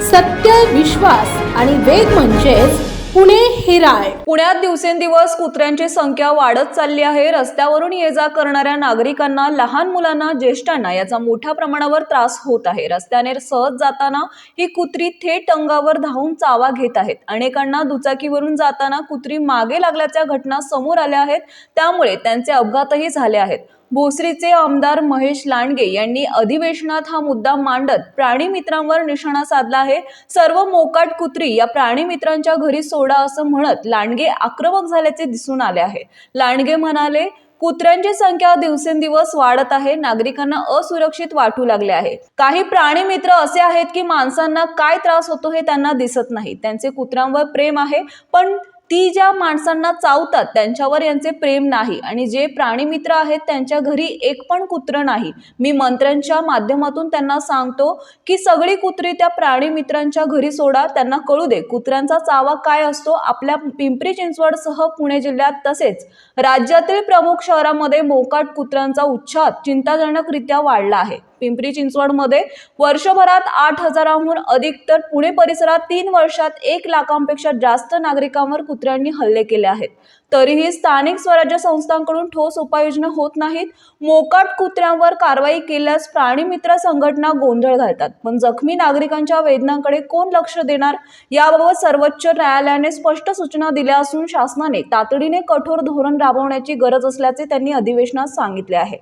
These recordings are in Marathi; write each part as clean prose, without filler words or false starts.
सत्य, विश्वास आणि वेग म्हणजेच पुणे हिराळ. पुण्यात दिवसेंदिवस कुत्र्यांची संख्या वाढत चालली आहे. रस्त्यावरून ये जा करणाऱ्या नागरिकांना, लहान मुलांना, ज्येष्ठांना याचा मोठ्या प्रमाणावर त्रास होत आहे. रस्त्याने सहज जाताना ही कुत्री थेट अंगावर धावून चावा घेत आहेत. अनेकांना दुचाकीवरून जाताना कुत्री मागे लागल्याच्या घटना समोर आल्या आहेत. त्यामुळे त्यांचे अपघातही झाले आहेत. भोसरीचे आमदार महेश लांडगे यांनी अधिवेशनात हा मुद्दा मांडत प्राणी मित्रांवर निशाणा साधला आहे. सर्व मोकाट कुत्री या प्राणी मित्रांच्या घरी सोडा असं म्हणत लांडगे आक्रमक झाल्याचे दिसून आले आहे. लांडगे म्हणाले, कुत्र्यांची संख्या दिवसेंदिवस वाढत आहे. नागरिकांना असुरक्षित वाटू लागले आहे. काही प्राणी मित्र असे आहेत की माणसांना काय त्रास होतो हे त्यांना दिसत नाही. त्यांचे कुत्र्यांवर प्रेम आहे, पण ती ज्या माणसांना चावतात त्यांच्यावर यांचे प्रेम नाही. आणि जे प्राणी मित्र आहेत त्यांच्या घरी एक पण कुत्र नाही. मी मंत्र्यांच्या माध्यमातून त्यांना सांगतो की सगळी कुत्री त्या प्राणी मित्रांच्या घरी सोडा. त्यांना कळू दे कुत्र्यांचा चावा काय असतो. आपल्या पिंपरी चिंचवडसह पुणे जिल्ह्यात तसेच राज्यातील प्रमुख शहरांमध्ये मोकाट कुत्र्यांचा उच्छाद चिंताजनकरित्या वाढला आहे. पिंपरी चिंचवडमध्ये वर्षभरात 8,000हून अधिक तर पुणे परिसरात 3 वर्षात 1 लाखांपेक्षा जास्त नागरिकांवर कुत्र्यांनी हल्ले केले आहेत. तरीही स्थानिक स्वराज्य संस्थांकडून ठोस उपाययोजना होत नाहीत. मोकाट कुत्र्यांवर कारवाई केल्यास प्राणी मित्र संघटना गोंधळ घालतात, पण जखमी नागरिकांच्या वेदनांकडे कोण लक्ष देणार. याबाबत सर्वोच्च न्यायालयाने स्पष्ट सूचना दिल्या असून शासनाने तातडीने कठोर धोरण राबवण्याची गरज असल्याचे त्यांनी अधिवेशनात सांगितले आहे.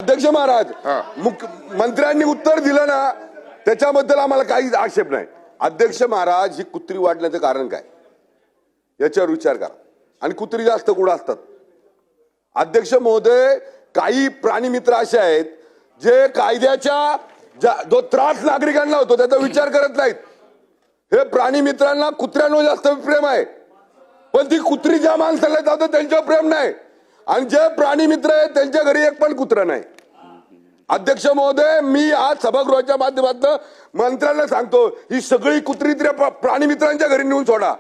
अध्यक्ष महाराज, मंत्र्यांनी उत्तर दिलं ना, त्याच्याबद्दल आम्हाला काहीच आक्षेप नाही. अध्यक्ष महाराज, ही कुत्री वाढण्याचं कारण काय याच्यावर विचार करा. आणि कुत्री जास्त कुठं असतात? अध्यक्ष महोदय, काही प्राणी मित्र असे आहेत जे कायद्याच्या जो त्रास नागरिकांना होतो त्याचा विचार करत नाहीत. हे प्राणी मित्रांना कुत्र्यांवर जास्त प्रेम आहे, पण ती कुत्री ज्या माणसाला जातं त्यांच्यावर प्रेम नाही. आणि जे प्राणी मित्र आहेत त्यांच्या घरी एक पण कुत्रा नाही. अध्यक्ष महोदय, मी आज सभागृहाच्या माध्यमातून मंत्र्यांना सांगतो, ही सगळी कुत्री प्राणी मित्रांच्या घरी नेऊन सोडा.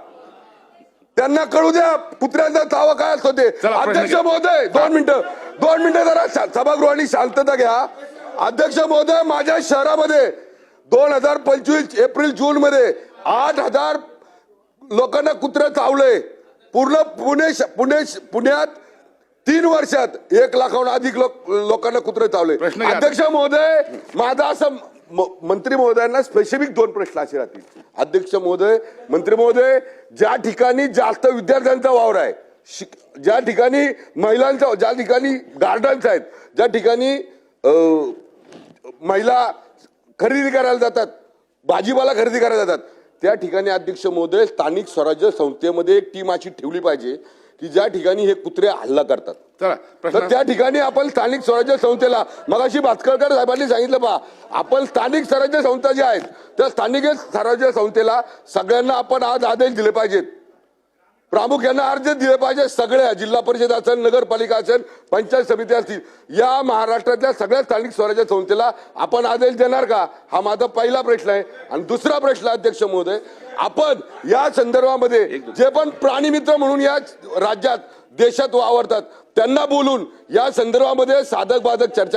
त्यांना कळू द्या कुत्र्यांचा चावा काय असतो ते. अध्यक्ष महोदय, 2 मिनिटं जरा सभागृहाने शांतता घ्या. अध्यक्ष महोदय, माझ्या शहरामध्ये 2025 एप्रिल-जून मध्ये 8,000 लोकांना कुत्रे चावले. पूर्ण पुण्यात 3 वर्षात 1 लाखाहून अधिक लोकांना कुत्रे चावले. अध्यक्ष महोदय, माझा असं मंत्री महोदयांना स्पेसिफिक 2 प्रश्न असे राहतील. अध्यक्ष महोदय, मंत्री महोदय, ज्या ठिकाणी जास्त विद्यार्थ्यांचा वावर आहे, ज्या ठिकाणी महिलांचा, ज्या ठिकाणी गार्डन्स आहेत, ज्या ठिकाणी महिला खरेदी करायला जातात, भाजीपाला खरेदी करायला जातात, त्या ठिकाणी अध्यक्ष महोदय स्थानिक स्वराज्य संस्थेमध्ये एक टीम अशी ठेवली पाहिजे की ज्या ठिकाणी हे कुत्रे हल्ला करतात. तर त्या ठिकाणी आपण स्थानिक स्वराज्य संस्थेला, मगाशी भास्करकर साहेबांनी सांगितलं, पहा, आपण स्थानिक स्वराज्य संस्था ज्या आहेत त्या स्थानिक स्वराज्य संस्थेला सगळ्यांना आपण आज आदेश दिले पाहिजेत. प्रामुख्याने अर्ज दिले पाहिजे. सगळ्या जिल्हा परिषद असेल, नगरपालिका असेल, पंचायत समिती असतील, या महाराष्ट्रातल्या सगळ्या स्थानिक स्वराज्य संस्थेला आपण आदेश देणार का? हा माझा पहिला प्रश्न आहे. आणि दुसरा प्रश्न, अध्यक्ष महोदय, आपण या संदर्भामध्ये जे पण प्राणी मित्र म्हणून या राज्यात देशात वावरतात त्यांना बोलून या संदर्भामध्ये साधक बाधक चर्चा